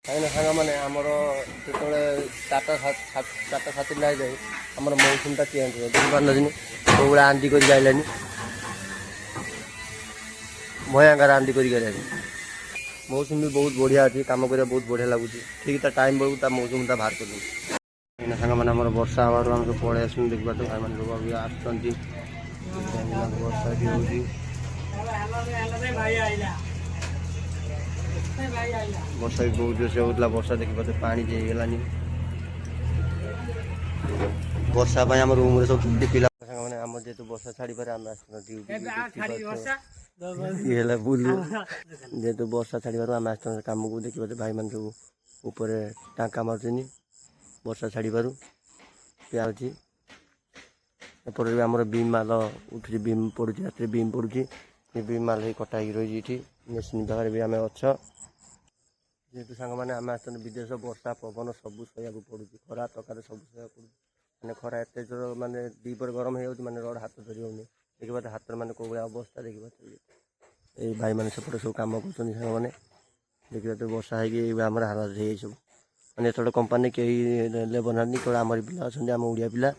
କାହିଁକିନା ସାଙ୍ଗମାନେ ଆମର ଯେତେବେଳେ ଚାରିଟା ସାତ ଯାଏ ଆମର ମୌସୁମୀଟା ଚେଞ୍ଜ ହୁଏ ବୁଝିପାରୁନଥିଲି କେଉଁଭଳିଆ ଆନ୍ଦି କରିକି ଆଇଲାନି ଭୟଙ୍କର ଆନ୍ଦି କରିକି ଆଇଲାନି। ମୌସୁମୀ ବି ବହୁତ ବଢ଼ିଆ ଅଛି, କାମ କରିବା ବହୁତ ବଢ଼ିଆ ଲାଗୁଛି। ଠିକ୍ ତା ଟାଇମ୍ ବେଳକୁ ତା ମୌସୁମୀଟା ବାହାର କରିଦେଉଛି। କାହିଁକିନା ସାଙ୍ଗମାନେ ଆମର ବର୍ଷା ହେବାରୁ ଆମେ ସବୁ ପଳେଇ ଆସୁଛନ୍ତି ଦେଖିପାରୁଛୁ ଭାଇମାନେ ସବୁ ବି ଆସୁଛନ୍ତି ବର୍ଷା ବି ହେଉଛି। ବର୍ଷା ବି ବହୁତ ଜୋରସେ ହେଉଥିଲା, ବର୍ଷା ଦେଖିପାରୁଛୁ ପାଣି ଯେ ହେଇଗଲାନି। ବର୍ଷା ପାଇଁ ଆମ ରୁମ୍ରେ ସବୁ କେମିତି ପିଲା ସାଙ୍ଗମାନେ ଆମର ଯେହେତୁ ବର୍ଷା ଛାଡ଼ିପାରେ ଆମେ ଆସିଛୁ ଇଏ ହେଲା ବୁଲୁ ଯେହେତୁ ବର୍ଷା ଛାଡ଼ିବାରୁ ଆମେ ଆସିଛୁ କାମକୁ ଦେଖିପାରୁଛୁ ଭାଇମାନେ ସବୁ ଉପରେ ଟାଙ୍କା ମାରୁଛନ୍ତି ବର୍ଷା ଛାଡ଼ିବାରୁ ପିଆଉଛି। ଏପଟେ ବି ଆମର ବିମ୍ ମାଲ ଉଠୁଛି, ବିମ୍ ପଡ଼ୁଛି, ରାତିରେ ବିମ୍ ପଡ଼ୁଛି। ସେ ବିମ୍ ମାଲ ହେଇ କଟା ହେଇକି ରହିଛି ଏଠି ମେସିନ୍ ପାଖରେ ବି ଆମେ ଅଛ। ଯେହେତୁ ସାଙ୍ଗମାନେ ଆମେ ଆସିଛନ୍ତି ବିଦେଶ ବର୍ଷା ପବନ ସବୁ ସହିବାକୁ ପଡ଼ୁଛି, ଖରା ତକାରେ ସବୁ ସହିବାକୁ ପଡ଼ୁଛି। ମାନେ ଖରା ଏତେ ଜୋର ମାନେ ଦିପହରେ ଗରମ ହେଇଯାଉଛି ମାନେ ରଡ଼ ହାତ ଧରି ହେଉନି ଦେଖିପାରୁଛୁ ହାତରେ ମାନେ କେଉଁ ଭଳିଆ ଅବସ୍ଥା ଦେଖିପାରୁଛୁ। ଏଇ ଭାଇମାନେ ସେପଟେ ସବୁ କାମ କରୁଛନ୍ତି ସାଙ୍ଗମାନେ ଦେଖିପାରୁଛୁ ବର୍ଷା ହେଇକି ଆମର ହାରାସ ହେଇଯାଇଛି ସବୁ। ମାନେ ଏତେବେଳେ କମ୍ପାନୀ କେହି ଲେବର ନାହାନ୍ତି, କେବଳ ଆମର ପିଲା ଅଛନ୍ତି, ଆମ ଓଡ଼ିଆ ପିଲା।